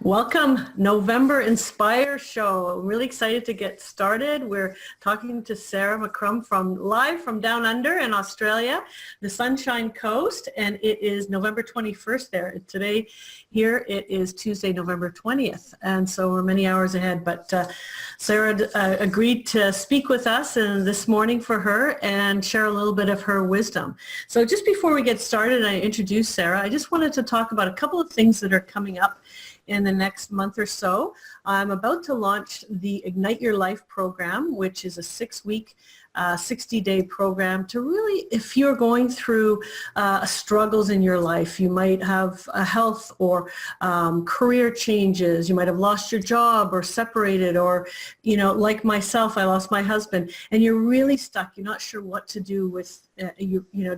Welcome, November Inspire Show. I'm really excited to get started. We're talking to Sarah McCrum live from down under in Australia, the Sunshine Coast, and it is November 21st there. Today here it is Tuesday, November 20th, and so we're many hours ahead. But Sarah agreed to speak with us this morning for her and share a little bit of her wisdom. So just before we get started and I introduce Sarah, I just wanted to talk about a couple of things that are coming up in the next month or so. I'm about to launch the Ignite Your Life program, which is a 6-week, 60-day program to really, if you're going through struggles in your life, you might have a health or career changes, you might have lost your job or separated, or, you know, like myself, I lost my husband, and you're really stuck, you're not sure what to do with,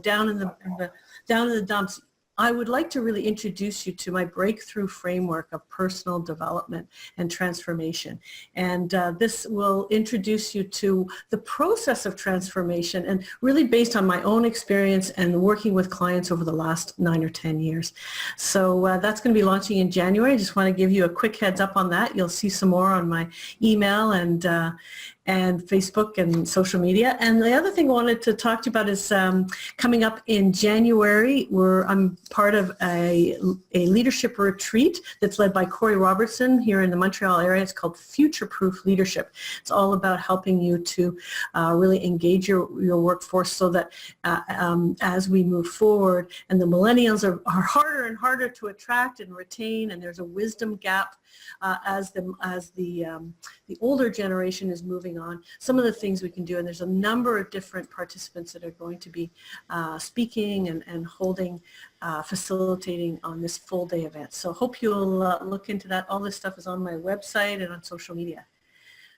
down in the dumps. I would like to really introduce you to my breakthrough framework of personal development and transformation. And this will introduce you to the process of transformation, and really based on my own experience and working with clients over the last 9 or 10 years. So that's going to be launching in January. I just want to give you a quick heads up on that. You'll see some more on my email and Facebook and social media. And the other thing I wanted to talk to you about is coming up in January, where I'm part of a leadership retreat that's led by Corey Robertson here in the Montreal area. It's called Future Proof Leadership. It's all about helping you to really engage your workforce so that as we move forward, and the millennials are harder and harder to attract and retain, and there's a wisdom gap as the older generation is moving on, some of the things we can do, and there's a number of different participants that are going to be speaking and holding, facilitating on this full day event. So hope you'll look into that. All this stuff is on my website and on social media.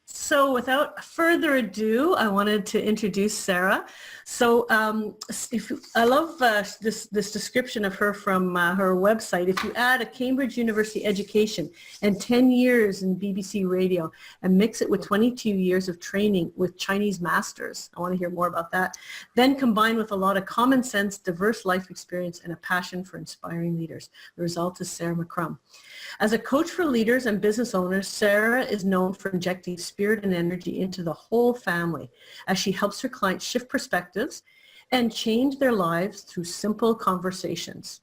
So without further ado, I wanted to introduce Sarah. So I love this description of her from her website. If you add a Cambridge University education and 10 years in BBC radio and mix it with 22 years of training with Chinese masters, I want to hear more about that, then combined with a lot of common sense, diverse life experience, and a passion for inspiring leaders. The result is Sarah McCrum. As a coach for leaders and business owners, Sarah is known for injecting spirit and energy into the whole family as she helps her clients shift perspectives and change their lives through simple conversations.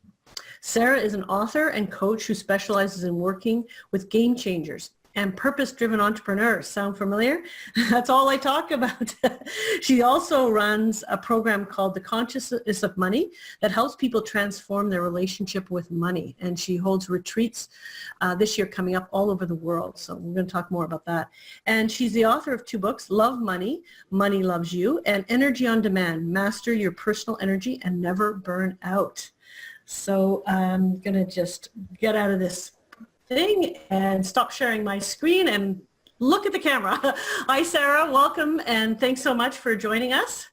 Sarah is an author and coach who specializes in working with game changers and purpose-driven entrepreneurs. Sound familiar? That's all I talk about. She also runs a program called The Consciousness of Money that helps people transform their relationship with money. And she holds retreats this year coming up all over the world. So we're going to talk more about that. And she's the author of 2 books, Love Money, Money Loves You, and Energy on Demand, Master Your Personal Energy and Never Burn Out. So I'm going to just get out of this thing and stop sharing my screen and look at the camera. Hi, Sarah. Welcome, and thanks so much for joining us.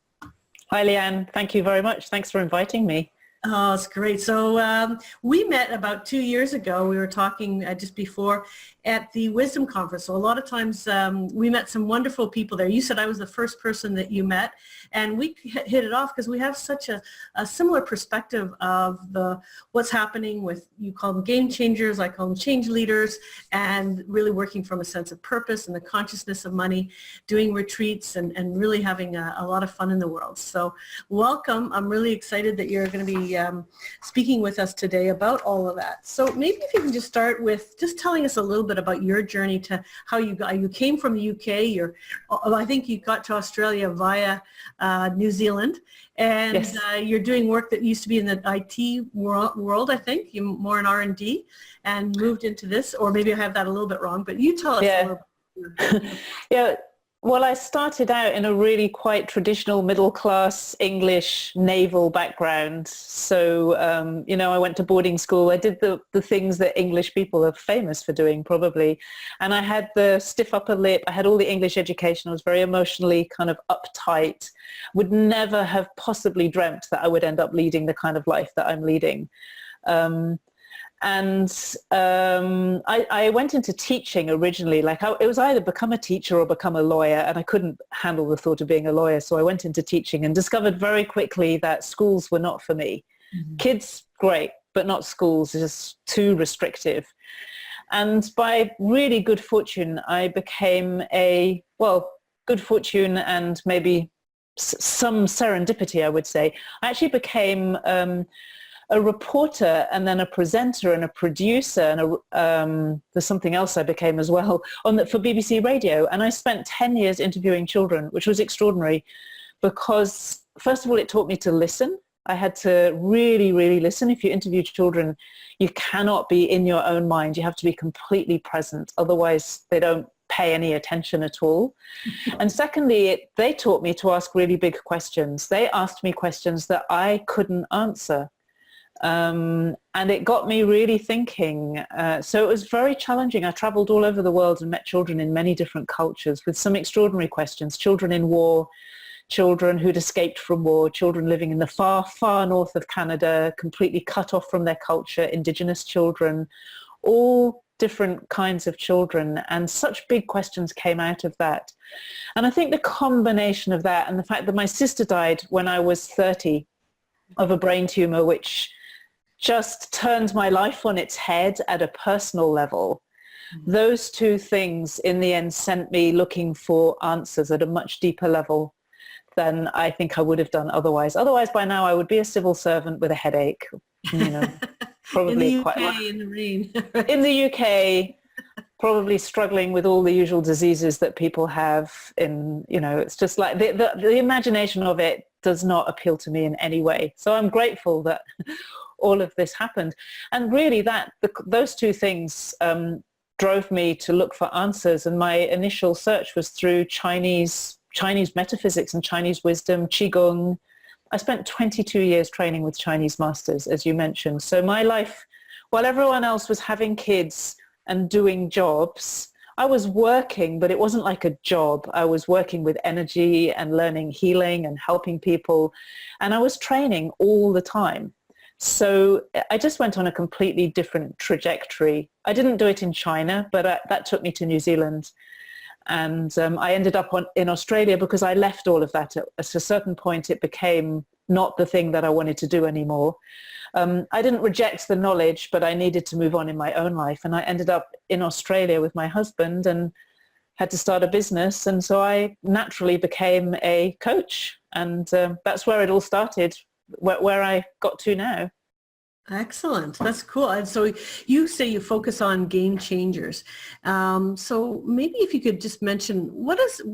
Hi, Leanne. Thank you very much. Thanks for inviting me. Oh, it's great. So we met about 2 years ago. We were talking just before at the Wisdom Conference. So a lot of times we met some wonderful people there. You said I was the first person that you met, and we hit it off because we have such a similar perspective of what's happening with, you call them game changers, I call them change leaders, and really working from a sense of purpose and the consciousness of money, doing retreats and really having a lot of fun in the world. So welcome. I'm really excited that you're going to be speaking with us today about all of that. So maybe if you can just start with just telling us a little bit about your journey to how you came from the UK. I think you got to Australia via New Zealand, and yes. You're doing work that used to be in the IT world, I think. You're more in R&D and moved into this, or maybe I have that a little bit wrong, but you tell us a little bit. Yeah. Well, I started out in a really quite traditional middle-class English naval background. So, I went to boarding school. I did the things that English people are famous for doing, probably. And I had the stiff upper lip. I had all the English education. I was very emotionally kind of uptight. Would never have possibly dreamt that I would end up leading the kind of life that I'm leading. I went into teaching originally. It was either become a teacher or become a lawyer, and I couldn't handle the thought of being a lawyer, so I went into teaching and discovered very quickly that schools were not for me. Mm-hmm. Kids, great, but not schools, just too restrictive. And by really good fortune, I became good fortune and maybe some serendipity, I would say. I actually became a reporter and then a presenter and a producer and there's something else I became as well for BBC Radio. And I spent 10 years interviewing children, which was extraordinary because first of all, it taught me to listen. I had to really, really listen. If you interview children, you cannot be in your own mind. You have to be completely present. Otherwise, they don't pay any attention at all. And secondly, they taught me to ask really big questions. They asked me questions that I couldn't answer. And it got me really thinking. So it was very challenging. I traveled all over the world and met children in many different cultures with some extraordinary questions. Children in war, children who'd escaped from war, children living in the far, far north of Canada, completely cut off from their culture, indigenous children, all different kinds of children. And such big questions came out of that. And I think the combination of that and the fact that my sister died when I was 30 of a brain tumor, which just turned my life on its head at a personal level. Those two things in the end sent me looking for answers at a much deeper level than I think I would have done otherwise. Otherwise, by now, I would be a civil servant with a headache, probably in the quite UK, in the rain. in the UK, probably struggling with all the usual diseases that people have. It's just like the imagination of it does not appeal to me in any way. So I'm grateful that all of this happened. And really those two things drove me to look for answers. And my initial search was through Chinese metaphysics and Chinese wisdom, Qigong. I spent 22 years training with Chinese masters, as you mentioned. So my life, while everyone else was having kids and doing jobs, I was working, but it wasn't like a job. I was working with energy and learning healing and helping people. And I was training all the time. So I just went on a completely different trajectory. I didn't do it in China, but that took me to New Zealand. And I ended up in Australia because I left all of that. At a certain point, it became not the thing that I wanted to do anymore. I didn't reject the knowledge, but I needed to move on in my own life. And I ended up in Australia with my husband and had to start a business. And so I naturally became a coach. And that's where it all started, where I got to now. Excellent. That's cool. And so you say you focus on game changers. So maybe if you could just mention,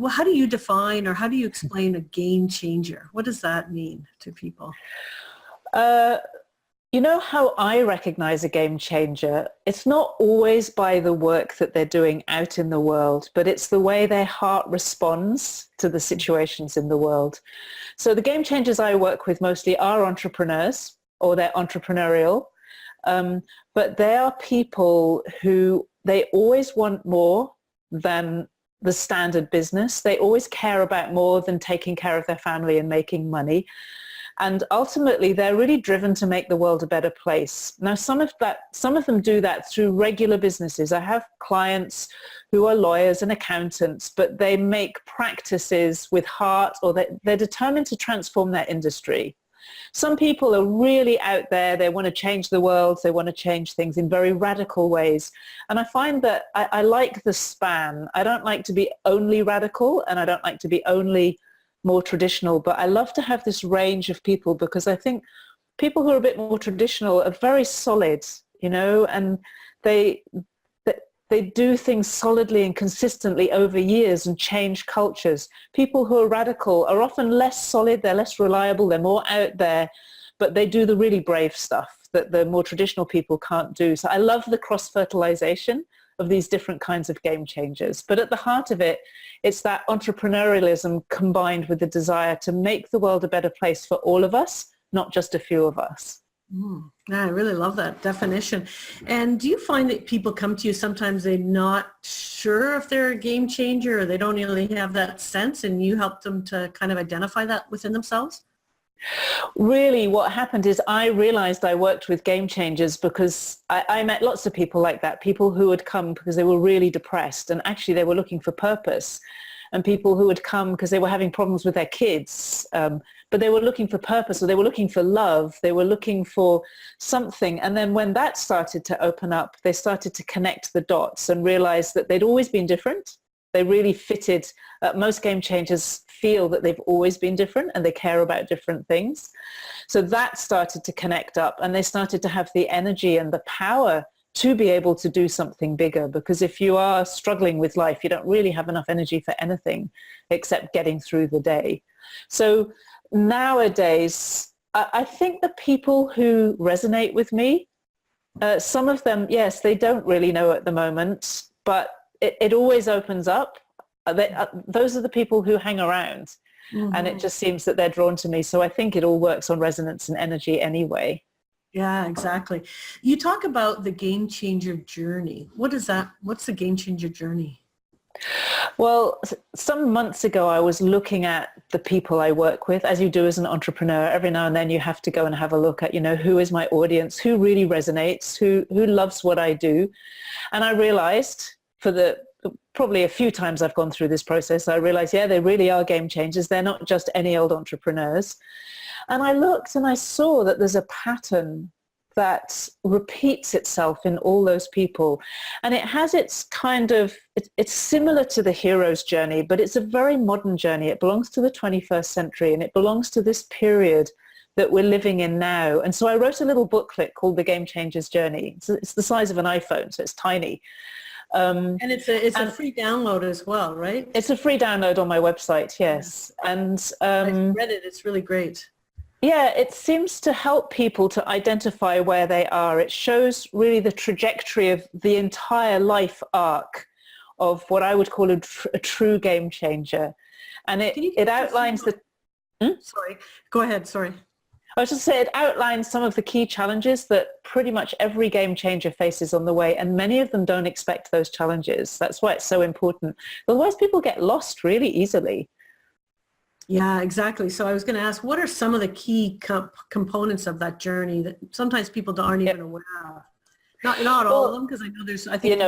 how do you define or how do you explain a game changer? What does that mean to people? You know how I recognize a game changer? It's not always by the work that they're doing out in the world, but it's the way their heart responds to the situations in the world. So the game changers I work with mostly are entrepreneurs, or they're entrepreneurial, but they are people who they always want more than the standard business. They always care about more than taking care of their family and making money. And ultimately, they're really driven to make the world a better place. Now, some of them do that through regular businesses. I have clients who are lawyers and accountants, but they make practices with heart, or they're determined to transform their industry. Some people are really out there. They want to change the world. They want to change things in very radical ways. And I find that I like the span. I don't like to be only radical, and I don't like to be only more traditional, but I love to have this range of people because I think people who are a bit more traditional are very solid, and they do things solidly and consistently over years and change cultures. People who are radical are often less solid, they're less reliable, they're more out there, but they do the really brave stuff that the more traditional people can't do. So I love the cross-fertilization of these different kinds of game changers. But at the heart of it, it's that entrepreneurialism combined with the desire to make the world a better place for all of us, not just a few of us. Yeah, I really love that definition. And do you find that people come to you sometimes they're not sure if they're a game changer or they don't really have that sense, and you help them to kind of identify that within themselves? Really, what happened is I realized I worked with game changers because I met lots of people like that, people who had come because they were really depressed and actually they were looking for purpose. and people who would come because they were having problems with their kids, but they were looking for purpose, or they were looking for love, they were looking for something. And then when that started to open up, they started to connect the dots and realize that they'd always been different. They really fitted. Most game changers feel that they've always been different and they care about different things. So that started to connect up, and they started to have the energy and the power to be able to do something bigger. Because if you are struggling with life, you don't really have enough energy for anything except getting through the day. So nowadays, I think the people who resonate with me, some of them, yes, they don't really know at the moment, but it always opens up. Those are the people who hang around, and it just seems that they're drawn to me. So I think it all works on resonance and energy anyway. Yeah, exactly. You talk about the game changer journey. What is that? What's the game changer journey? Well, some months ago, I was looking at the people I work with, as you do as an entrepreneur. Every now and then you have to go and have a look at, who is my audience, who really resonates, who loves what I do. And I realized probably a few times I've gone through this process, I realized, yeah, they really are game changers. They're not just any old entrepreneurs. And I looked and I saw that there's a pattern that repeats itself in all those people. And it has its it's similar to the hero's journey, but it's a very modern journey. It belongs to the 21st century, and it belongs to this period that we're living in now. And so I wrote a little booklet called The Game Changer's Journey. It's the size of an iPhone, so it's tiny. And it's a free download as well, right? It's a free download on my website, yes. Yeah. And I've read it. It's really great. Yeah, it seems to help people to identify where they are. It shows really the trajectory of the entire life arc of what I would call a true game changer. And it outlines the... Sorry, go ahead, sorry. I was just saying, it outlines some of the key challenges that pretty much every game changer faces on the way, and many of them don't expect those challenges. That's why it's so important. Otherwise, people get lost really easily. Yeah, exactly. So I was going to ask, what are some of the key components of that journey that sometimes people aren't even aware of? Not all of them, because I know I think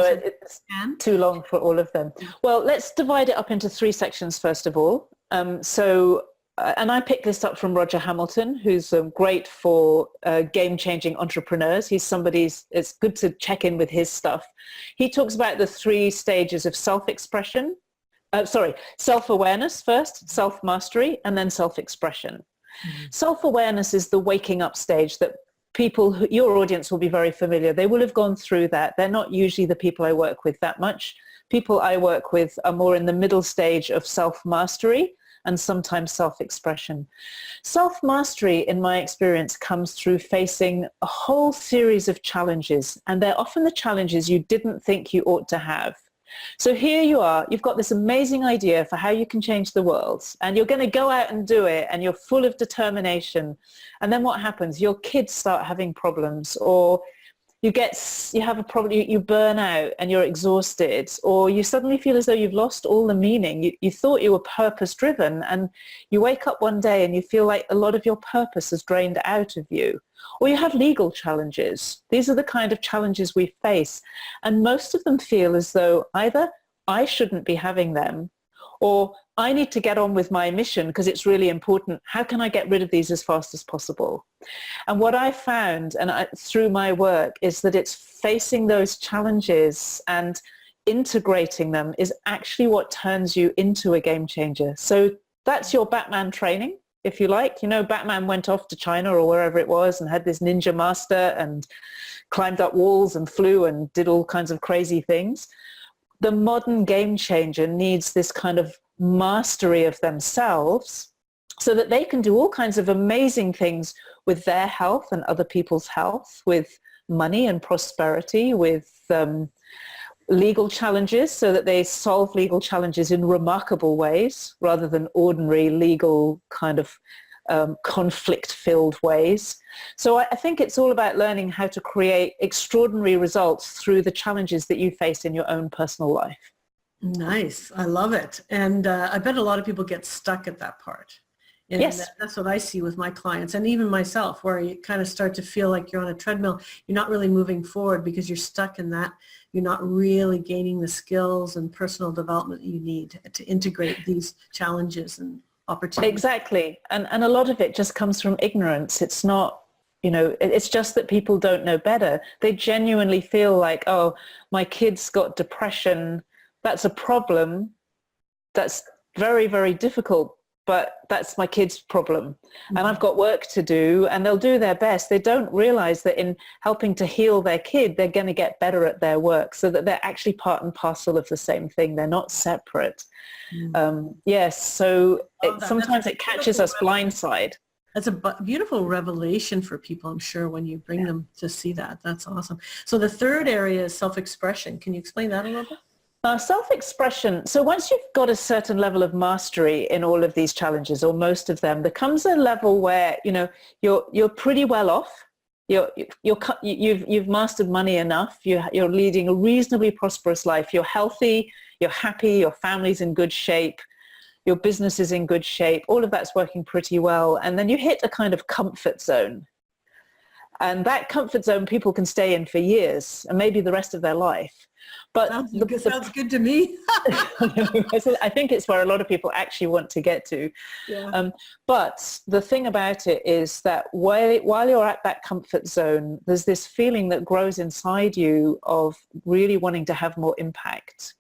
it's too long for all of them. Well, let's divide it up into 3 sections first of all. And I picked this up from Roger Hamilton, who's great for game-changing entrepreneurs. He's it's good to check in with his stuff. He talks about the 3 stages of self-expression. Self-awareness first, self-mastery, and then self-expression. Self-awareness is the waking up stage that your audience will be very familiar. They will have gone through that. They're not usually the people I work with that much. People I work with are more in the middle stage of self-mastery and sometimes self-expression. Self-mastery, in my experience, comes through facing a whole series of challenges, and they're often the challenges you didn't think you ought to have. So here you are, you've got this amazing idea for how you can change the world, and you're going to go out and do it, and you're full of determination. And then what happens? Your kids start having problems, or you have a problem, you burn out and you're exhausted, or you suddenly feel as though you've lost all the meaning. You thought you were purpose driven, and you wake up one day and you feel like a lot of your purpose has drained out of you. Or you have legal challenges. These are the kind of challenges we face. And most of them feel as though either I shouldn't be having them, or I need to get on with my mission because it's really important. How can I get rid of these as fast as possible? And what I found through my work is that it's facing those challenges and integrating them is actually what turns you into a game changer. So that's your Batman training, if you like. Batman went off to China or wherever it was and had this ninja master and climbed up walls and flew and did all kinds of crazy things. The modern game changer needs this kind of mastery of themselves so that they can do all kinds of amazing things with their health and other people's health, with money and prosperity, with legal challenges, so that they solve legal challenges in remarkable ways rather than ordinary legal kind of conflict-filled ways. So I think it's all about learning how to create extraordinary results through the challenges that you face in your own personal life. Nice. I love it. And I bet a lot of people get stuck at that part. And Yes. that's what I see with my clients and even myself, where you kind of start to feel like you're on a treadmill. You're not really moving forward because you're stuck in that. You're not really gaining the skills and personal development you need to integrate these challenges and opportunities. Exactly. And a lot of it just comes from ignorance. It's not, it's just that people don't know better. They genuinely feel like, oh, my kid's got depression. That's a problem. That's very, very difficult, but that's my kid's problem. And I've got work to do, and they'll do their best. They don't realize that in helping to heal their kid, they're going to get better at their work, so that they're actually part and parcel of the same thing. They're not separate. Yes. So sometimes it catches us blindside. That's a beautiful revelation for people, I'm sure, when you bring them to see that. That's awesome. So the third area is self-expression. Can you explain that a little bit? Self-expression. So once you've got a certain level of mastery in all of these challenges, or most of them, there comes a level where you're pretty well off. You've mastered money enough. You're leading a reasonably prosperous life. You're healthy. You're happy. Your family's in good shape. Your business is in good shape. All of that's working pretty well. And then you hit a kind of comfort zone. And that comfort zone people can stay in for years and maybe the rest of their life. But sounds good to me. I think it's where a lot of people actually want to get to. Yeah. But the thing about it is that while you're at that comfort zone, there's this feeling that grows inside you of really wanting to have more impact.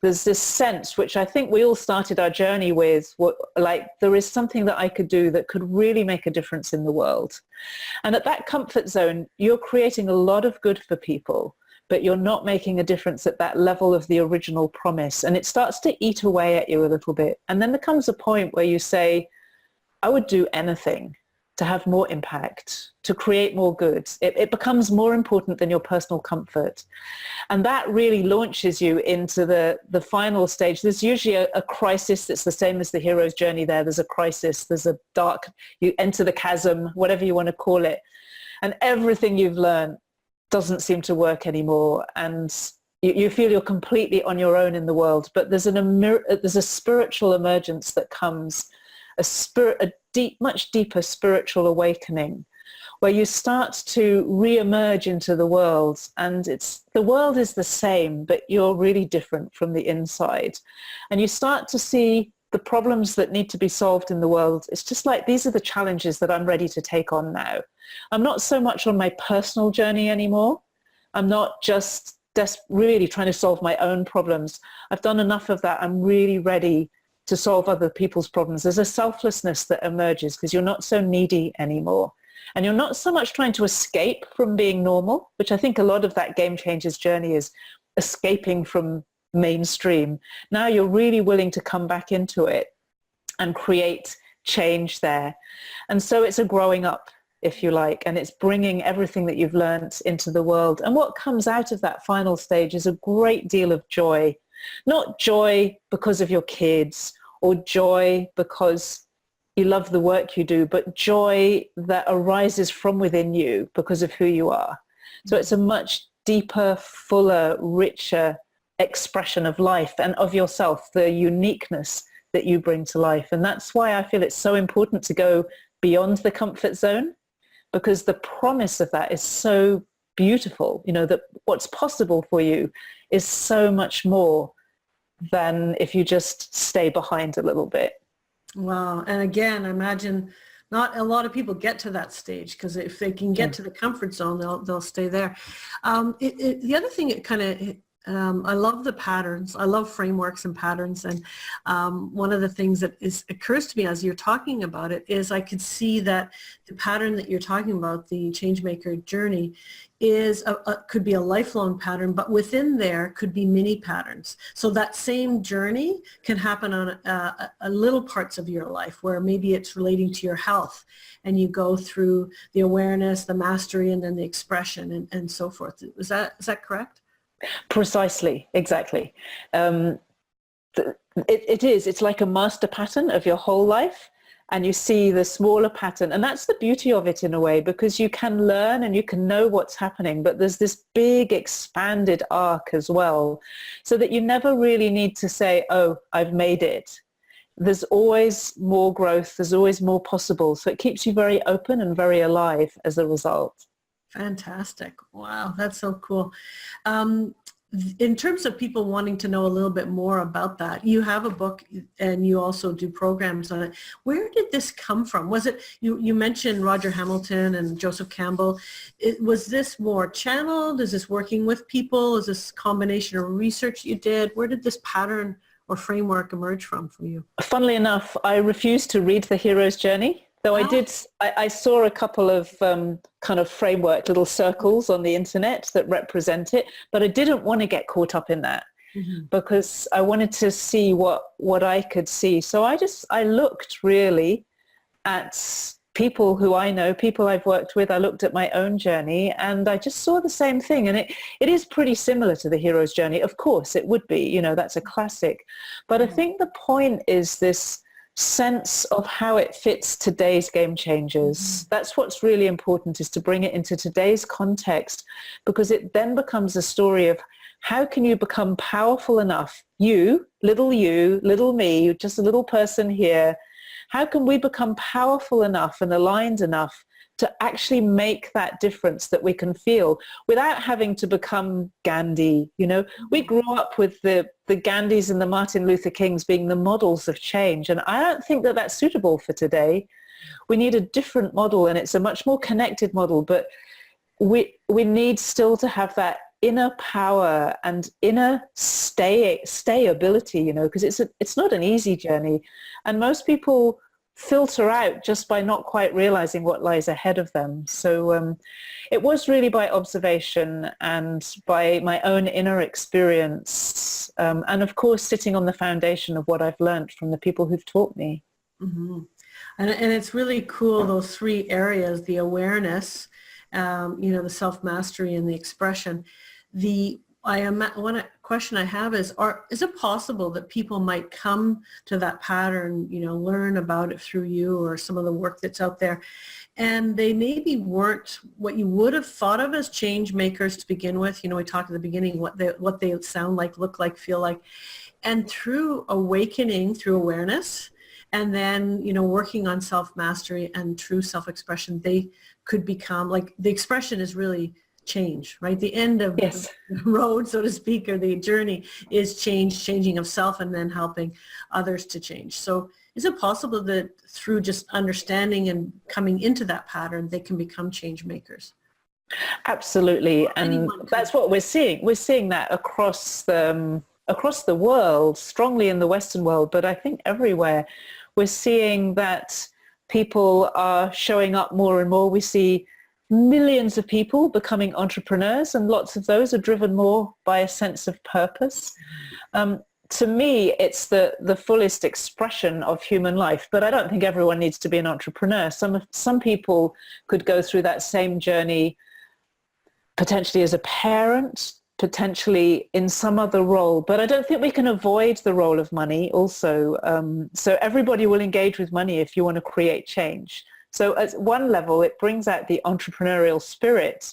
There's this sense, which I think we all started our journey with, like there is something that I could do that could really make a difference in the world. And at that comfort zone, you're creating a lot of good for people, but you're not making a difference at that level of the original promise. And it starts to eat away at you a little bit. And then there comes a point where you say, I would do anything to have more impact, to create more good. It becomes more important than your personal comfort. And that really launches you into the final stage. There's usually a crisis that's the same as the hero's journey there. There's a crisis, there's a dark, you enter the chasm, whatever you want to call it. And everything you've learned doesn't seem to work anymore. And you feel you're completely on your own in the world. But there's a spiritual emergence that comes, a much deeper spiritual awakening, where you start to re-emerge into the world, and the world is the same, but you're really different from the inside. And you start to see the problems that need to be solved in the world. It's just like, these are the challenges that I'm ready to take on now. I'm not so much on my personal journey anymore. I'm not just really trying to solve my own problems. I've done enough of that. I'm really ready to solve other people's problems. There's a selflessness that emerges because you're not so needy anymore. And you're not so much trying to escape from being normal, which I think a lot of that Game Changers journey is, escaping from mainstream. Now you're really willing to come back into it and create change there. And so it's a growing up, if you like, and it's bringing everything that you've learned into the world. And what comes out of that final stage is a great deal of joy. Not joy because of your kids or joy because you love the work you do, but joy that arises from within you because of who you are. So it's a much deeper, fuller, richer expression of life and of yourself, the uniqueness that you bring to life. And that's why I feel it's so important to go beyond the comfort zone, because the promise of that is so beautiful, that what's possible for you is so much more than if you just stay behind a little bit. Wow. And again, I imagine not a lot of people get to that stage, because if they can get to the comfort zone, they'll stay there. The other thing, I love the patterns. I love frameworks and patterns. And one of the things that occurs to me as you're talking about it is I could see that the pattern that you're talking about, the Changemaker journey, could be a lifelong pattern, but within there could be mini patterns. So that same journey can happen on a little parts of your life, where maybe it's relating to your health, and you go through the awareness, the mastery, and then the expression and so forth. Is that correct? Precisely, exactly. It's like a master pattern of your whole life, and you see the smaller pattern. And that's the beauty of it in a way, because you can learn and you can know what's happening, but there's this big expanded arc as well, so that you never really need to say, oh, I've made it. there's always more growth, there's always more possible. So it keeps you very open and very alive as a result. Fantastic. Wow, that's so cool. In terms of people wanting to know a little bit more about that, you have a book and you also do programs on it. Where did this come from? Was it, you mentioned Roger Hamilton and Joseph Campbell. Was this more channeled? Is this working with people? Is this a combination of research you did? Where did this pattern or framework emerge from for you? Funnily enough, I refused to read The Hero's Journey. Though I saw a couple of kind of framework, little circles on the internet that represent it, but I didn't want to get caught up in that because I wanted to see what I could see. So I looked really at people who I know, people I've worked with. I looked at my own journey and I just saw the same thing. And it is pretty similar to The Hero's Journey. Of course, it would be, you know, that's a classic. But I think the point is this sense of how it fits today's game changers. That's what's really important, is to bring it into today's context, because it then becomes a story of how can you become powerful enough, you, little me, just a little person here. How can we become powerful enough and aligned enough to actually make that difference that we can feel without having to become Gandhi? You know, we grew up with the Gandhis and the Martin Luther Kings being the models of change. And I don't think that that's suitable for today. We need a different model, and it's a much more connected model, but we need still to have that inner power and inner stayability, you know, because it's not an easy journey. And most people filter out just by not quite realizing what lies ahead of them. So it was really by observation and by my own inner experience, and of course sitting on the foundation of what I've learned from the people who've taught me. And it's really cool, those three areas: the awareness, you know, the self-mastery, and the expression. One question I have is it possible that people might come to that pattern, you know, learn about it through you or some of the work that's out there, and they maybe weren't what you would have thought of as change makers to begin with? You know, we talked at the beginning what they sound like, look like, feel like, and through awakening, through awareness, and then, you know, working on self-mastery and true self-expression, they could become, like, the expression is really change, right? The end of the road, so to speak, or the journey is changing of self, and then helping others to change. So is it possible that through just understanding and coming into that pattern, they can become change makers? Absolutely. And that's what we're seeing. We're seeing that across the world, strongly in the Western world, but I think everywhere. We're seeing that people are showing up more and more. We see millions of people becoming entrepreneurs, and lots of those are driven more by a sense of purpose. To me, it's the fullest expression of human life, but I don't think everyone needs to be an entrepreneur. Some people could go through that same journey potentially as a parent, potentially in some other role, but I don't think we can avoid the role of money also. So everybody will engage with money if you want to create change. So at one level, it brings out the entrepreneurial spirit,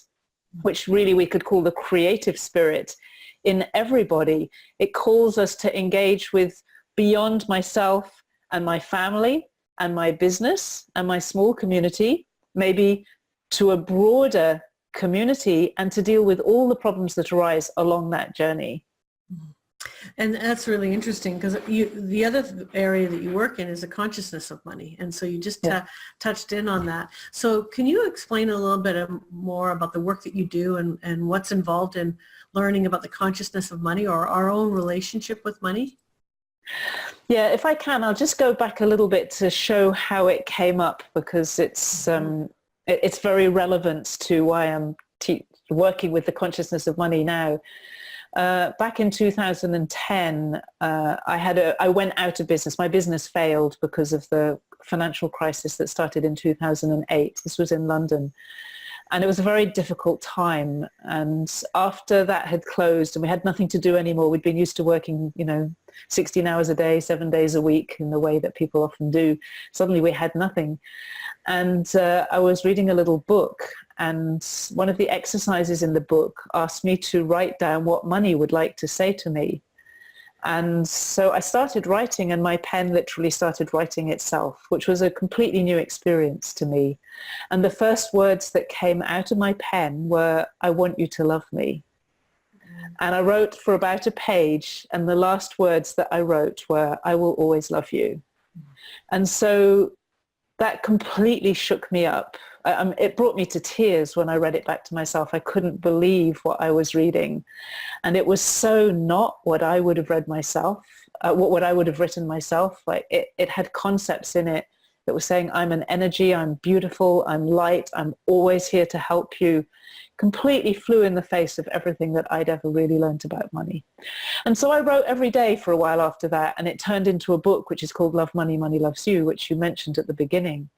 which really we could call the creative spirit in everybody. It calls us to engage with beyond myself and my family and my business and my small community, maybe to a broader community, and to deal with all the problems that arise along that journey. And that's really interesting, because the other area that you work in is the consciousness of money. And so you just touched in on that. So can you explain a little bit more about the work that you do and what's involved in learning about the consciousness of money, or our own relationship with money? Yeah, if I can, I'll just go back a little bit to show how it came up, because it's very relevant to why I'm working with the consciousness of money now. Back in 2010, I went out of business. My business failed because of the financial crisis that started in 2008. This was in London. And it was a very difficult time. And after that had closed and we had nothing to do anymore, we'd been used to working, 16 hours a day, 7 days a week in the way that people often do. Suddenly we had nothing. And I was reading a little book, and one of the exercises in the book asked me to write down what money would like to say to me. And so I started writing, and my pen literally started writing itself, which was a completely new experience to me. And the first words that came out of my pen were, "I want you to love me." And I wrote for about a page, and the last words that I wrote were, "I will always love you." And so that completely shook me up. It brought me to tears when I read it back to myself. I couldn't believe what I was reading. And it was so not what I would have read myself, what I would have written myself. Like it had concepts in it that were saying, I'm an energy, I'm beautiful, I'm light, I'm always here to help you. Completely flew in the face of everything that I'd ever really learned about money. And so I wrote every day for a while after that, and it turned into a book which is called Love Money, Money Loves You, which you mentioned at the beginning.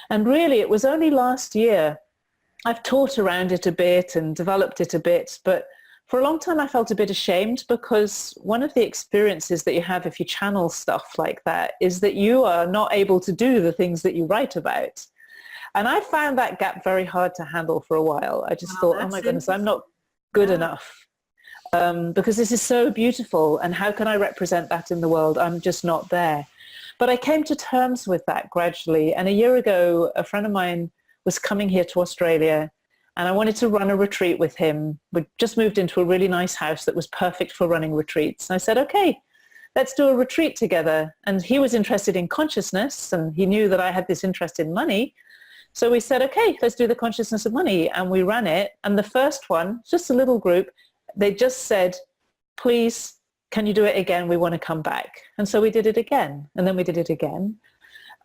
And really, it was only last year, I've taught around it a bit and developed it a bit, but for a long time I felt a bit ashamed, because one of the experiences that you have if you channel stuff like that is that you are not able to do the things that you write about. And I found that gap very hard to handle for a while. I just thought, oh my goodness, I'm not good enough. Because this is so beautiful, and how can I represent that in the world? I'm just not there. But I came to terms with that gradually. And a year ago, a friend of mine was coming here to Australia, and I wanted to run a retreat with him. We just moved into a really nice house that was perfect for running retreats. And I said, okay, let's do a retreat together. And he was interested in consciousness, and he knew that I had this interest in money. So we said, okay, let's do the consciousness of money. And we ran it. And the first one, just a little group, they just said, please, can you do it again? We want to come back. And so we did it again. And then we did it again.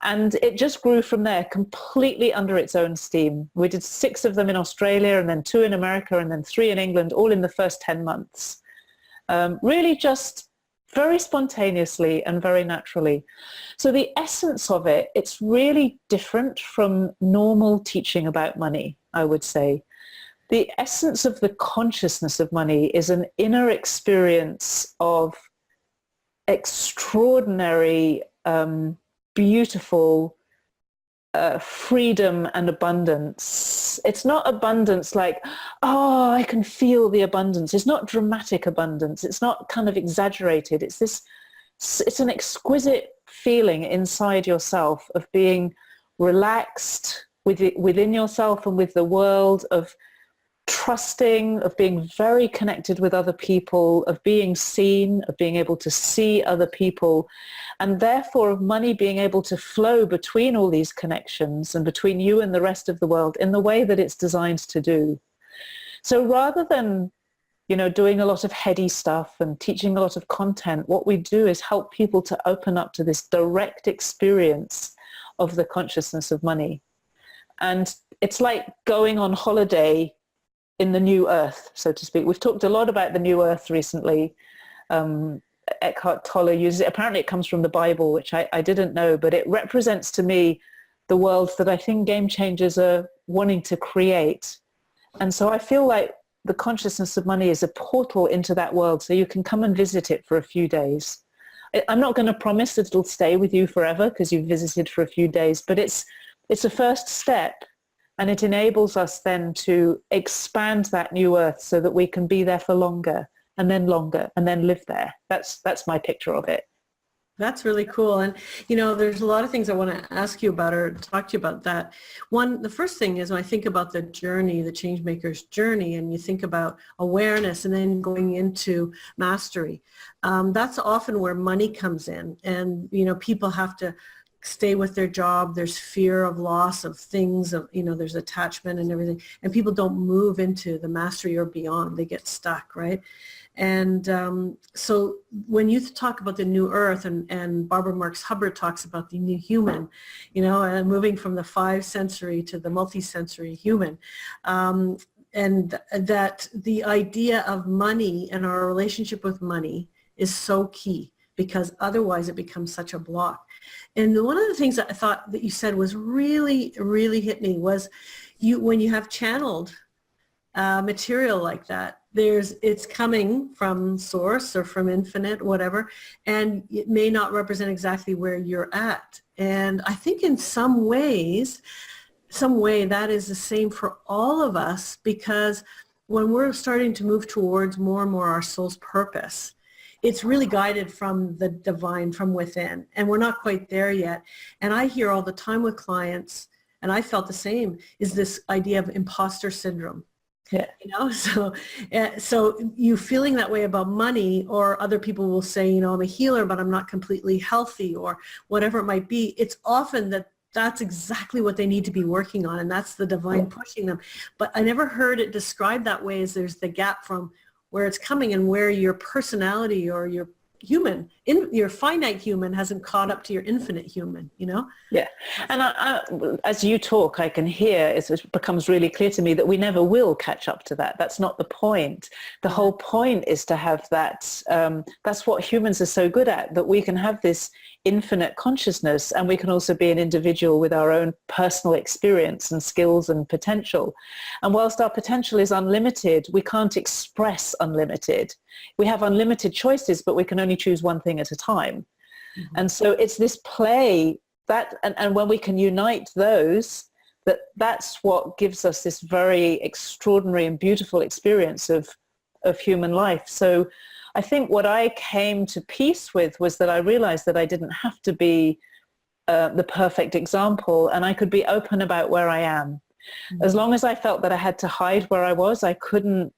And it just grew from there, completely under its own steam. We did 6 of them in Australia, and then 2 in America, and then 3 in England, all in the first 10 months. Really just very spontaneously and very naturally. So the essence of it, it's really different from normal teaching about money, I would say. The essence of the consciousness of money is an inner experience of extraordinary, beautiful freedom and abundance. It's not abundance like, oh, I can feel the abundance. It's not dramatic abundance. It's not kind of exaggerated. It's an exquisite feeling inside yourself of being relaxed within yourself and with the world, of trusting, of being very connected with other people, of being seen, of being able to see other people, and therefore of money being able to flow between all these connections and between you and the rest of the world in the way that it's designed to do. So rather than, doing a lot of heady stuff and teaching a lot of content, what we do is help people to open up to this direct experience of the consciousness of money. And it's like going on holiday in the new earth, so to speak. We've talked a lot about the new earth recently. Eckhart Tolle uses it. Apparently it comes from the Bible, which I didn't know, but it represents to me the world that I think Game Changers are wanting to create. And so I feel like the consciousness of money is a portal into that world, so you can come and visit it for a few days. I'm not going to promise that it'll stay with you forever because you've visited for a few days, but it's a first step. And it enables us then to expand that new earth so that we can be there for longer and then live there. That's my picture of it. That's really cool. And, there's a lot of things I want to ask you about or talk to you about that. The first thing is when I think about the journey, the Changemakers journey, and you think about awareness and then going into mastery, that's often where money comes in. And, people have to stay with their job. There's fear of loss of things, there's attachment and everything, and people don't move into the mastery or beyond. They get stuck, right? And so when you talk about the new earth, and Barbara Marx Hubbard talks about the new human, and moving from the 5 sensory to the multi-sensory human, and that the idea of money and our relationship with money is so key, because otherwise it becomes such a block. And one of the things that I thought that you said was really, really hit me was when you have channeled material like that, it's coming from source or from infinite, whatever, and it may not represent exactly where you're at. And I think in some way that is the same for all of us, because when we're starting to move towards more and more our soul's purpose, it's really guided from the divine, from within. And we're not quite there yet. And I hear all the time with clients, and I felt the same, is this idea of imposter syndrome. Yeah. So you feeling that way about money, or other people will say, I'm a healer, but I'm not completely healthy, or whatever it might be. It's often that's exactly what they need to be working on, and that's the divine pushing them. But I never heard it described that way, as there's the gap from where it's coming and where your personality or your your finite human hasn't caught up to your infinite human, Yeah. And as you talk, I can hear, it becomes really clear to me that we never will catch up to that. That's not the point. The whole point is to have that. That's what humans are so good at, that we can have this infinite consciousness, and we can also be an individual with our own personal experience and skills and potential. And whilst our potential is unlimited, we can't express unlimited. We have unlimited choices, but we can only choose one thing at a time. Mm-hmm. And so it's this play that, and when we can unite those, that's what gives us this very extraordinary and beautiful experience of human life. So I think what I came to peace with was that I realized that I didn't have to be the perfect example, and I could be open about where I am. Mm-hmm. As long as I felt that I had to hide where I was, I couldn't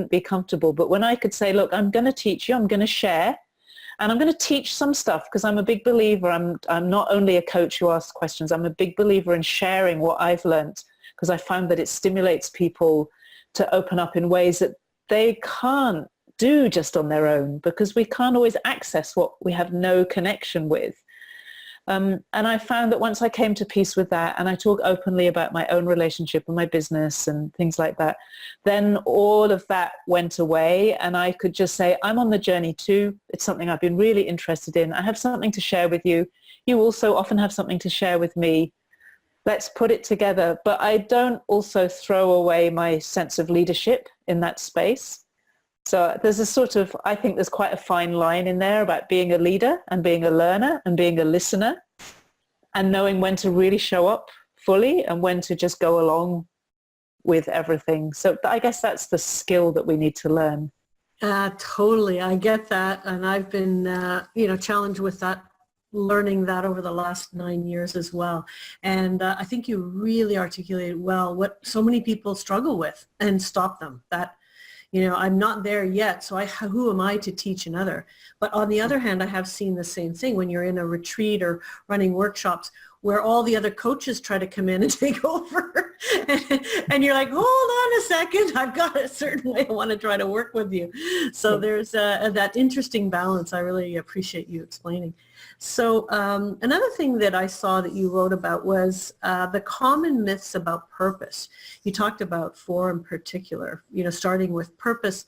be comfortable. But when I could say, look, I'm going to teach you, I'm going to share, and I'm going to teach some stuff, because I'm a big believer. I'm not only a coach who asks questions. I'm a big believer in sharing what I've learned, because I found that it stimulates people to open up in ways that they can't do just on their own, because we can't always access what we have no connection with. And I found that once I came to peace with that, and I talk openly about my own relationship and my business and things like that, then all of that went away, and I could just say, I'm on the journey too. It's something I've been really interested in. I have something to share with you. You also often have something to share with me. Let's put it together. But I don't also throw away my sense of leadership in that space. So there's a sort of, I think there's quite a fine line in there about being a leader and being a learner and being a listener, and knowing when to really show up fully and when to just go along with everything. So I guess that's the skill that we need to learn. Totally. I get that. And I've been, challenged with that, learning that over the last 9 years as well. And I think you really articulated well what so many people struggle with and stop them. That, I'm not there yet, so who am I to teach another? But on the other hand, I have seen the same thing when you're in a retreat or running workshops where all the other coaches try to come in and take over. And you're like, hold on a second, I've got a certain way I want to try to work with you. So there's that interesting balance. I really appreciate you explaining. So another thing that I saw that you wrote about was the common myths about purpose. You talked about 4 in particular, starting with purpose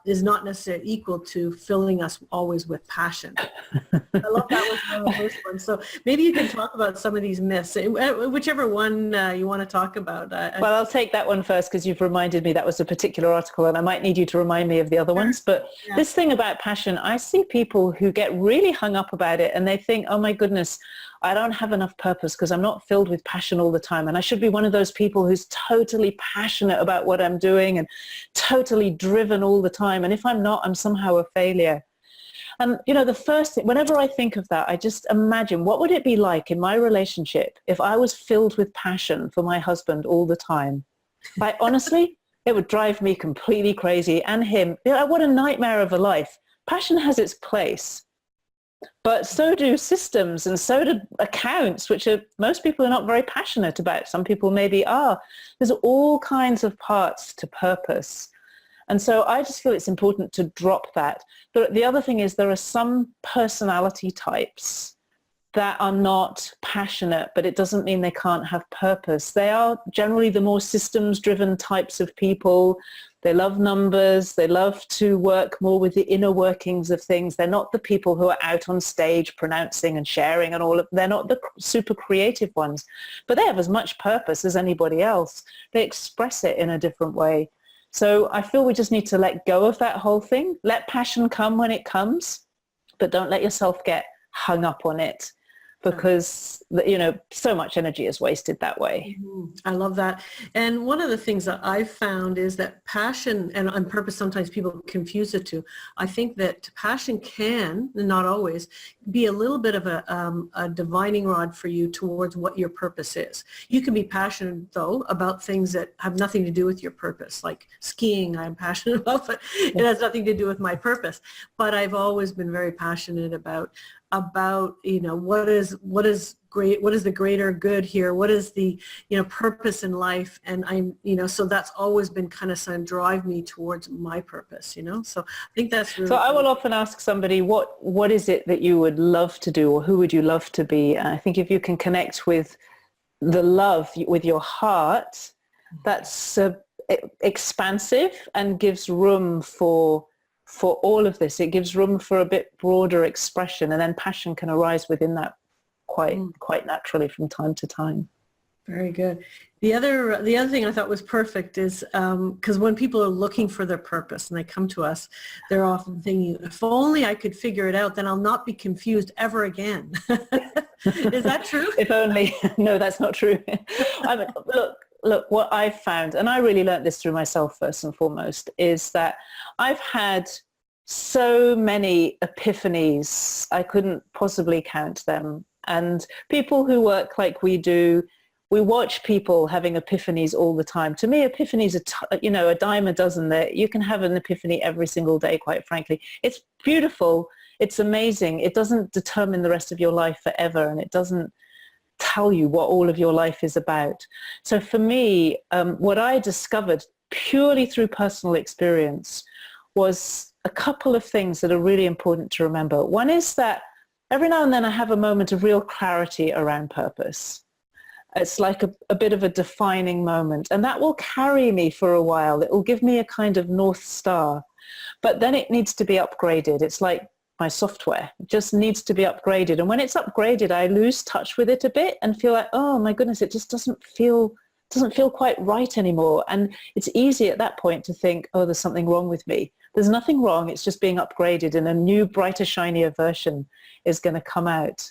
is not necessarily equal to filling us always with passion. I love that was one of the first ones. So maybe you can talk about some of these myths, whichever one you want to talk about. Well, I'll take that one first, because you've reminded me that was a particular article, and I might need you to remind me of the other ones. But this thing about passion, I see people who get really hung up about it, and they think, oh my goodness, I don't have enough purpose because I'm not filled with passion all the time. And I should be one of those people who's totally passionate about what I'm doing and totally driven all the time. And if I'm not, I'm somehow a failure. And, the first thing, whenever I think of that, I just imagine, what would it be like in my relationship if I was filled with passion for my husband all the time? Like, honestly, it would drive me completely crazy, and him. What a nightmare of a life. Passion has its place. But so do systems, and so do accounts, which most people are not very passionate about. Some people maybe are. There's all kinds of parts to purpose. And so I just feel it's important to drop that. But the other thing is, there are some personality types that are not passionate, but it doesn't mean they can't have purpose. They are generally the more systems-driven types of people. They love numbers. They love to work more with the inner workings of things. They're not the people who are out on stage pronouncing and sharing and all of, they're not the super creative ones, but they have as much purpose as anybody else. They express it in a different way. So I feel we just need to let go of that whole thing. Let passion come when it comes, but don't let yourself get hung up on it. because, you know, so much energy is wasted that way. I love that. And one of the things that I've found is that passion and on purpose, sometimes people confuse the two. I think that passion can, not always, be a little bit of a divining rod for you towards what your purpose is. You can be passionate, though, about things that have nothing to do with your purpose, like skiing I'm passionate about, but it has nothing to do with my purpose. But I've always been very passionate about you know, what is great, what is the greater good here, what is the, you know, purpose in life, and I'm, you know, so that's always been kind of some drive me towards my purpose, you know. So I think that's really so I cool. will often ask somebody, what is it that you would love to do, or who would you love to be? And I think if you can connect with the love with your heart, that's expansive and gives room for all of this. It gives room for a bit broader expression, and then passion can arise within that quite naturally from time to time. Very good. The other thing I thought was perfect is because when people are looking for their purpose and they come to us, they're often thinking, if only I could figure it out, then I'll not be confused ever again. Is that true? If only. No, that's not true. I mean, look, what I've found, and I really learned this through myself first and foremost, is that I've had so many epiphanies, I couldn't possibly count them. And people who work like we do, we watch people having epiphanies all the time. To me, epiphanies are, you know, a dime a dozen. There, you can have an epiphany every single day, quite frankly. It's beautiful. It's amazing. It doesn't determine the rest of your life forever, and it doesn't tell you what all of your life is about. So for me, what I discovered purely through personal experience was a couple of things that are really important to remember. One is that every now and then I have a moment of real clarity around purpose. It's like a bit of a defining moment, and that will carry me for a while. It will give me a kind of North Star, but then it needs to be upgraded. It's like my software. It just needs to be upgraded. And when it's upgraded, I lose touch with it a bit and feel like, oh my goodness, it just doesn't feel quite right anymore. And it's easy at that point to think, oh, there's something wrong with me. There's nothing wrong. It's just being upgraded, and a new, brighter, shinier version is going to come out.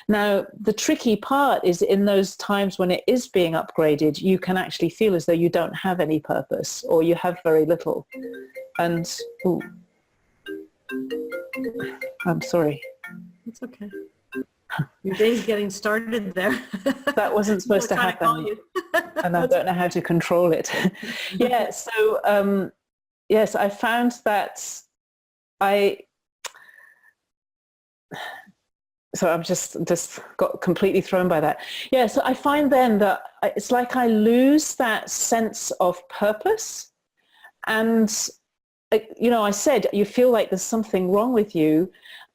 Now, the tricky part is in those times when it is being upgraded, you can actually feel as though you don't have any purpose, or you have very little. And, ooh, I'm sorry. It's okay. Your day's getting started there. That wasn't supposed to happen. And I don't know how to control it. Yeah, so yes, I found that so I'm just got completely thrown by that. Yeah, so I find then that it's like I lose that sense of purpose. And, you know, I said, you feel like there's something wrong with you,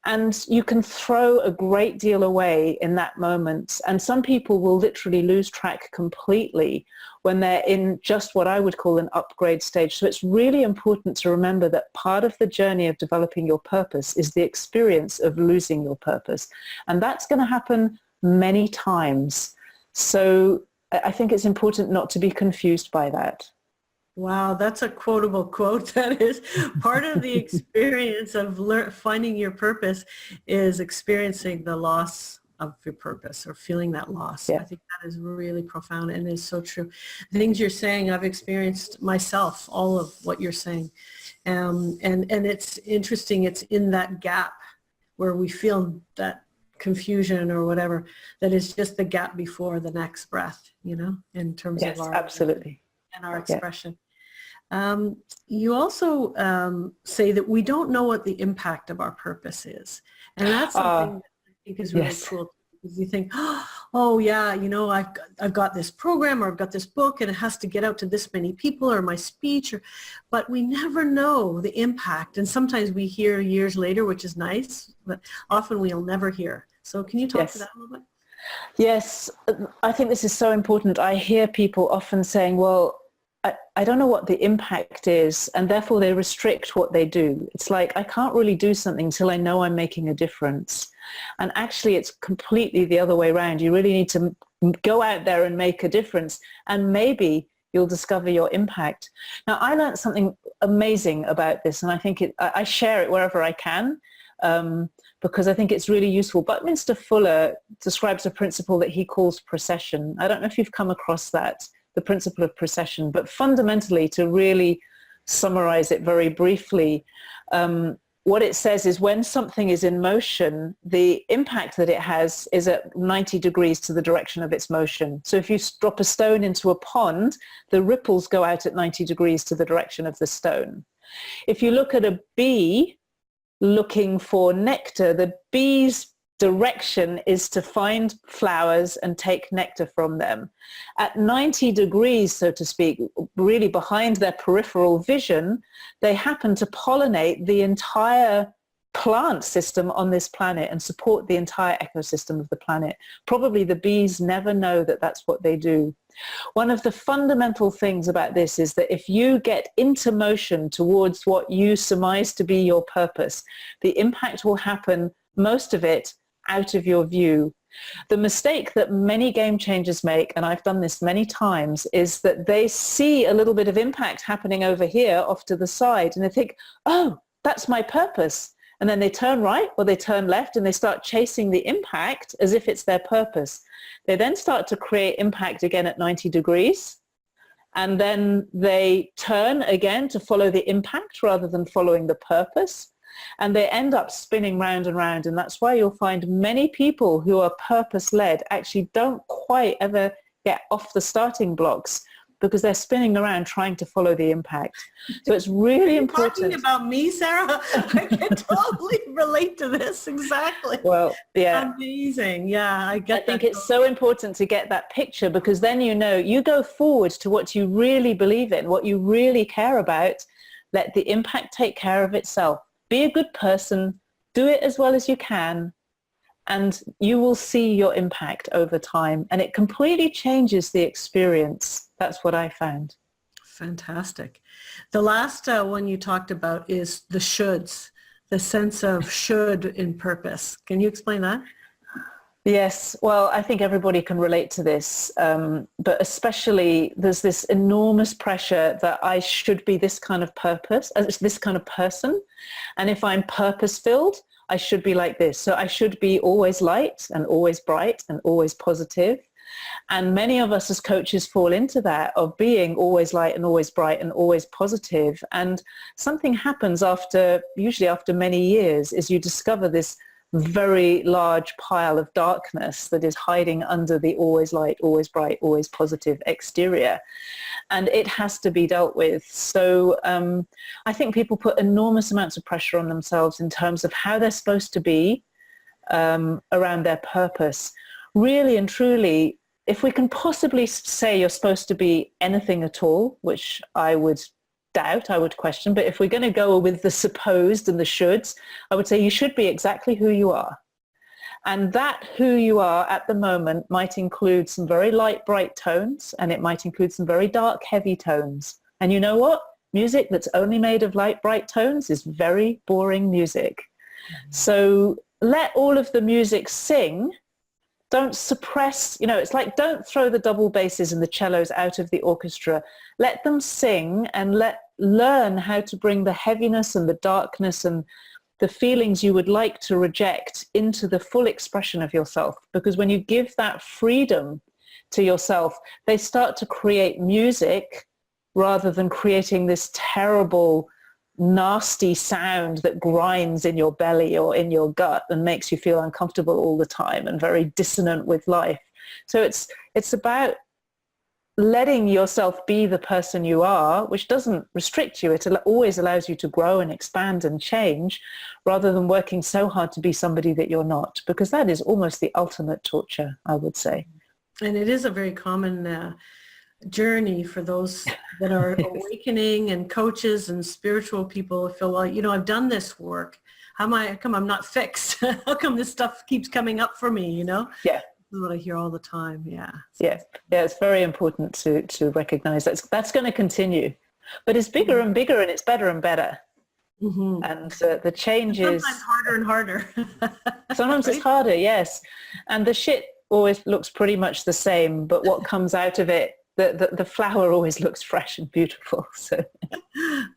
and you can throw a great deal away in that moment. And some people will literally lose track completely when they're in just what I would call an upgrade stage. So it's really important to remember that part of the journey of developing your purpose is the experience of losing your purpose. And that's going to happen many times. So I think it's important not to be confused by that. Wow, that's a quotable quote. That is part of the experience of finding your purpose is experiencing the loss of your purpose or feeling that loss. Yeah. I think that is really profound and is so true. The things you're saying, I've experienced myself, all of what you're saying. And it's interesting, it's in that gap where we feel that confusion or whatever, that is just the gap before the next breath, you know, in terms Yes, of our absolutely. And our expression. You also say that we don't know what the impact of our purpose is. And that's something that I think is really cool. Because you think, oh yeah, you know, I've got this program, or I've got this book, and it has to get out to this many people, or my speech, but we never know the impact. And sometimes we hear years later, which is nice, but often we'll never hear. So can you talk to that a little bit? Yes, I think this is so important. I hear people often saying, well, I don't know what the impact is, and therefore they restrict what they do. It's like, I can't really do something until I know I'm making a difference. And actually, it's completely the other way around. You really need to go out there and make a difference, and maybe you'll discover your impact. Now, I learned something amazing about this, and I think I share it wherever I can. because I think it's really useful. Buckminster Fuller describes a principle that he calls procession. I don't know if you've come across that, the principle of procession, but fundamentally, to really summarize it very briefly, what it says is when something is in motion, the impact that it has is at 90 degrees to the direction of its motion. So if you drop a stone into a pond, the ripples go out at 90 degrees to the direction of the stone. If you look at a bee looking for nectar, the bee's direction is to find flowers and take nectar from them. At 90 degrees, so to speak, really behind their peripheral vision, they happen to pollinate the entire plant system on this planet and support the entire ecosystem of the planet. Probably the bees never know that that's what they do. One of the fundamental things about this is that if you get into motion towards what you surmise to be your purpose, the impact will happen, most of it, out of your view. The mistake that many game changers make, and I've done this many times, is that they see a little bit of impact happening over here off to the side and they think, oh, that's my purpose. And then they turn right or they turn left and they start chasing the impact as if it's their purpose. They then start to create impact again at 90 degrees. And then they turn again to follow the impact rather than following the purpose. And they end up spinning round and round. And that's why you'll find many people who are purpose-led actually don't quite ever get off the starting blocks because they're spinning around trying to follow the impact. So it's really important. Talking about me, Sarah, I can totally relate to this. Exactly. Well, yeah. Amazing. Yeah, I think it's so important to get that picture because then you know you go forward to what you really believe in, what you really care about. Let the impact take care of itself. Be a good person, do it as well as you can, and you will see your impact over time. And it completely changes the experience. That's what I found. Fantastic. The last one you talked about is the shoulds, the sense of should in purpose. Can you explain that? Yes, well, I think everybody can relate to this, but especially there's this enormous pressure that I should be this kind of purpose, this kind of person, and if I'm purpose-filled, I should be like this. So I should be always light and always bright and always positive. And many of us as coaches fall into that of being always light and always bright and always positive. And something happens usually after many years, is you discover this very large pile of darkness that is hiding under the always light, always bright, always positive exterior. And it has to be dealt with. So I think people put enormous amounts of pressure on themselves in terms of how they're supposed to be around their purpose. Really and truly, if we can possibly say you're supposed to be anything at all, which I would doubt, I would question, but if we're going to go with the supposed and the shoulds, I would say you should be exactly who you are. And that who you are at the moment might include some very light, bright tones, and it might include some very dark, heavy tones. And you know what? Music that's only made of light, bright tones is very boring music. Mm-hmm. So let all of the music sing. Don't suppress, it's like don't throw the double basses and the cellos out of the orchestra. Let them sing and learn how to bring the heaviness and the darkness and the feelings you would like to reject into the full expression of yourself. Because when you give that freedom to yourself, they start to create music rather than creating this terrible nasty sound that grinds in your belly or in your gut and makes you feel uncomfortable all the time and very dissonant with life. So it's about letting yourself be the person you are, which doesn't restrict you. It always allows you to grow and expand and change rather than working so hard to be somebody that you're not, because that is almost the ultimate torture, I would say. And it is a very common journey for those that are awakening and coaches and spiritual people feel like, I've done this work. How come I'm not fixed? How come this stuff keeps coming up for me, Yeah. This is what I hear all the time. Yeah. Yeah. It's very important to recognize that's going to continue, but it's bigger and bigger and it's better and better. Mm-hmm. And the change is sometimes harder and harder. Sometimes right? It's harder. Yes. And the shit always looks pretty much the same, but what comes out of it, the flower always looks fresh and beautiful. So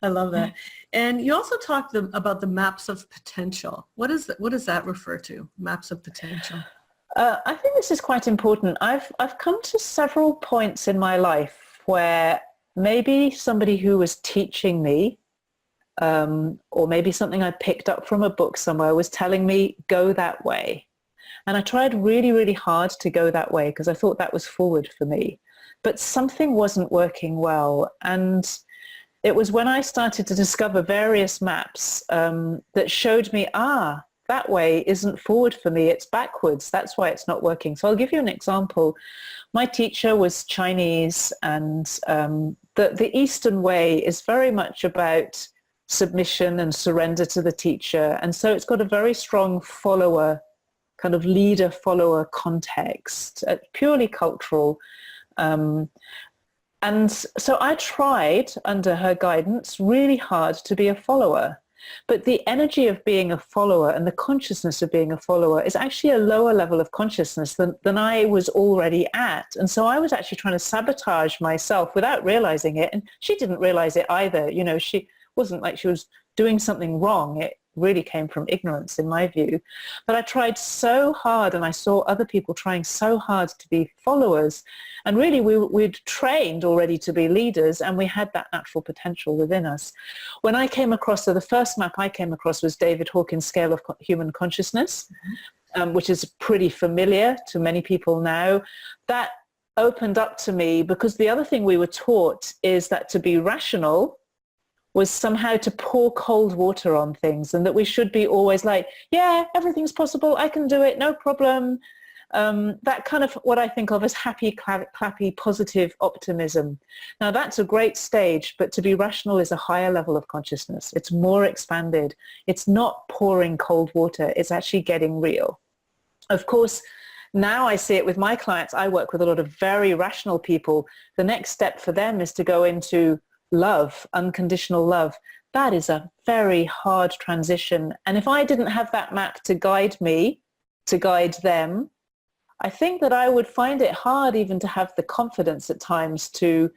I love that. And you also talked about the maps of potential. What does that refer to? Maps of potential. I think this is quite important. I've come to several points in my life where maybe somebody who was teaching me, or maybe something I picked up from a book somewhere, was telling me, go that way. And I tried really, really hard to go that way because I thought that was forward for me. But something wasn't working well. And it was when I started to discover various maps that showed me, that way isn't forward for me, it's backwards. That's why it's not working. So I'll give you an example. My teacher was Chinese, and the Eastern way is very much about submission and surrender to the teacher. And so it's got a very strong follower, kind of leader-follower context, purely cultural. And so I tried, under her guidance, really hard to be a follower. But the energy of being a follower and the consciousness of being a follower is actually a lower level of consciousness than I was already at. And so I was actually trying to sabotage myself without realizing it. And she didn't realize it either. You know, she wasn't like she was doing something wrong. It really came from ignorance in my view. But I tried so hard, and I saw other people trying so hard to be followers. And really we'd trained already to be leaders, and we had that natural potential within us. When I came across, so the first map I came across was David Hawkins' Scale of Human Consciousness, which is pretty familiar to many people now. That opened up to me, because the other thing we were taught is that to be rational was somehow to pour cold water on things, and that we should be always like, yeah, everything's possible, I can do it, no problem. That kind of what I think of as happy, clappy, positive optimism. Now that's a great stage, but to be rational is a higher level of consciousness. It's more expanded. It's not pouring cold water. It's actually getting real. Of course, now I see it with my clients. I work with a lot of very rational people. The next step for them is to go into love, unconditional love. That is a very hard transition. And if I didn't have that map to guide me, to guide them, I think that I would find it hard even to have the confidence at times to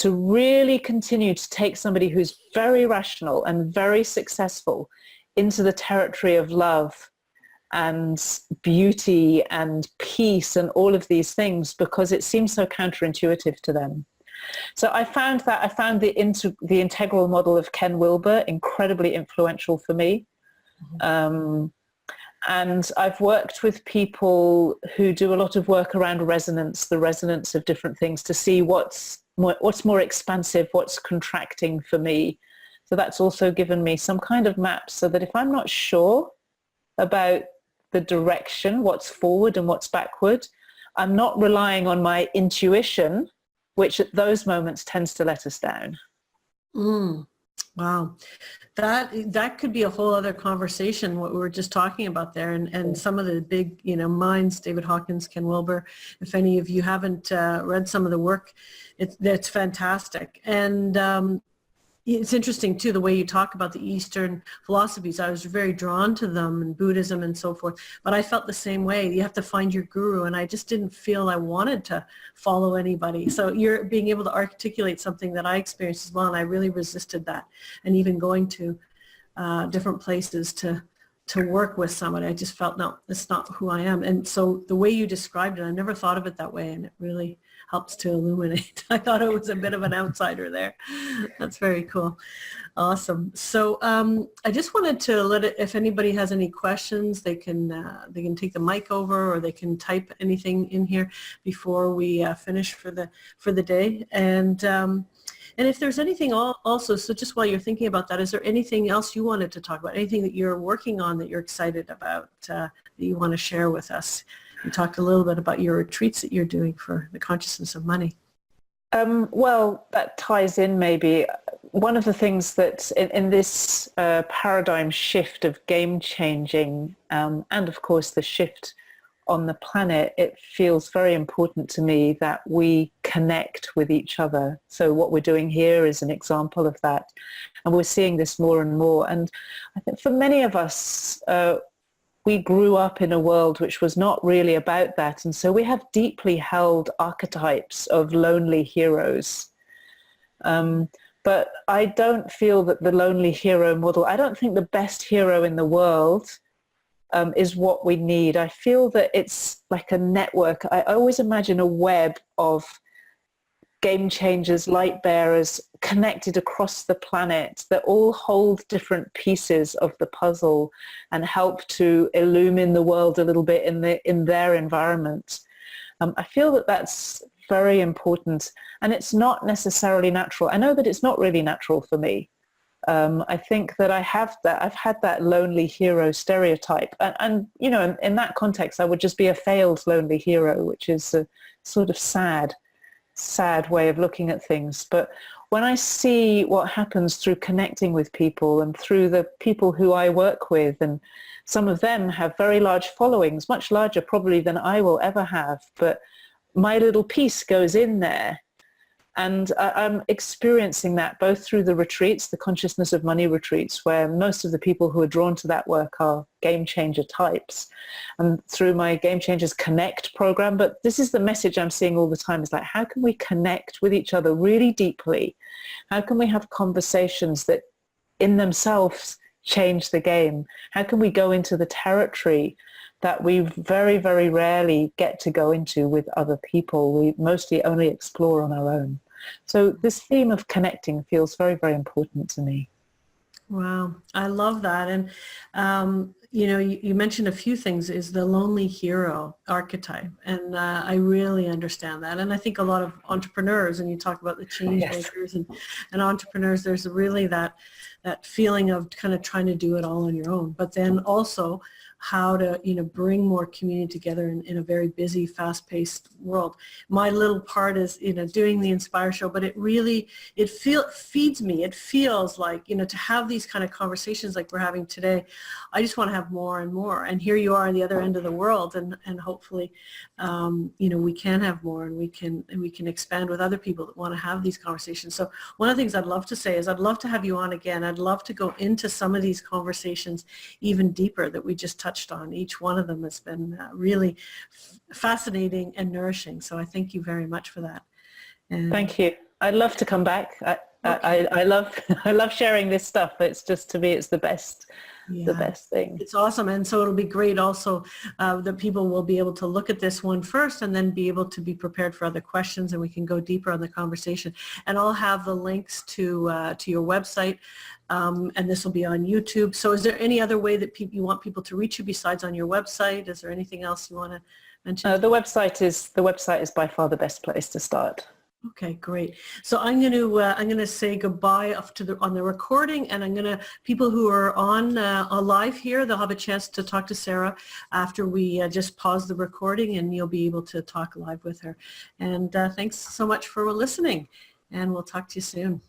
really continue to take somebody who's very rational and very successful into the territory of love and beauty and peace and all of these things, because it seems so counterintuitive to them. So I found the integral model of Ken Wilber incredibly influential for me. And I've worked with people who do a lot of work around resonance, the resonance of different things, to see what's more expansive, what's contracting for me. So that's also given me some kind of map, so that if I'm not sure about the direction, what's forward and what's backward, I'm not relying on my intuition, which at those moments tends to let us down. Wow. That could be a whole other conversation, what we were just talking about there, and some of the big, minds, David Hawkins, Ken Wilber. If any of you haven't read some of the work, it's fantastic. And it's interesting too, the way you talk about the Eastern philosophies. I was very drawn to them, and Buddhism and so forth, but I felt the same way. You have to find your guru, and I just didn't feel I wanted to follow anybody. So you're being able to articulate something that I experienced as well, and I really resisted that. And even going to different places to work with somebody, I just felt, no, that's not who I am. And so the way you described it, I never thought of it that way, and it really helps to illuminate. I thought it was a bit of an outsider there. That's very cool. Awesome. So I just wanted to if anybody has any questions, they can take the mic over, or they can type anything in here before we finish for the day. And if there's anything also, so just while you're thinking about that, is there anything else you wanted to talk about? Anything that you're working on that you're excited about that you want to share with us? You talked a little bit about your retreats that you're doing for the consciousness of money. Well, that ties in maybe. One of the things that in this paradigm shift of game changing, and of course the shift on the planet, it feels very important to me that we connect with each other. So what we're doing here is an example of that. And we're seeing this more and more. And I think for many of us, we grew up in a world which was not really about that. And so we have deeply held archetypes of lonely heroes. But I don't feel that the lonely hero model, I don't think the best hero in the world is what we need. I feel that it's like a network. I always imagine a web of game changers, light bearers connected across the planet that all hold different pieces of the puzzle and help to illumine the world a little bit in their environment. I feel that that's very important, and it's not necessarily natural. I know that it's not really natural for me. I think that I've had that lonely hero stereotype, and you know, in that context, I would just be a failed lonely hero, which is a sort of sad way of looking at things. But when I see what happens through connecting with people and through the people who I work with, and some of them have very large followings, much larger probably than I will ever have, but my little piece goes in there. And I'm experiencing that both through the retreats, the Consciousness of Money retreats, where most of the people who are drawn to that work are game changer types, and through my Game Changers Connect program. But this is the message I'm seeing all the time, is like, how can we connect with each other really deeply? How can we have conversations that in themselves change the game? How can we go into the territory that we very, very rarely get to go into with other people? We mostly only explore on our own. So this theme of connecting feels very, very important to me. Wow, I love that. And, you know, you mentioned a few things, is the lonely hero archetype. And I really understand that. And I think a lot of entrepreneurs, and you talk about the changemakers and entrepreneurs, there's really that feeling of kind of trying to do it all on your own, but then also how to, you know, bring more community together in a very busy, fast-paced world. My little part is, you know, doing the Inspire show, but it really, feeds me. It feels like, you know, to have these kind of conversations like we're having today, I just want to have more and more. And here you are on the other end of the world, and hopefully, you know, we can have more, and we can expand with other people that want to have these conversations. So one of the things I'd love to say is I'd love to have you on again. I'd love to go into some of these conversations even deeper that we just touched on. Each one of them has been really fascinating and nourishing. So I thank you very much for that. And thank you. I'd love to come back. I love sharing this stuff. It's just, to me, it's the best. Yeah, the best thing. It's awesome. And so it'll be great also that people will be able to look at this one first and then be able to be prepared for other questions, and we can go deeper on the conversation. And I'll have the links to your website, and this will be on YouTube. So is there any other way that you want people to reach you besides on your website? Is there anything else you want to mention? The website is by far the best place to start. Okay, great. So I'm going to say goodbye on the recording, and people who are on live here, they'll have a chance to talk to Sarah after we just pause the recording, and you'll be able to talk live with her. And thanks so much for listening, and we'll talk to you soon.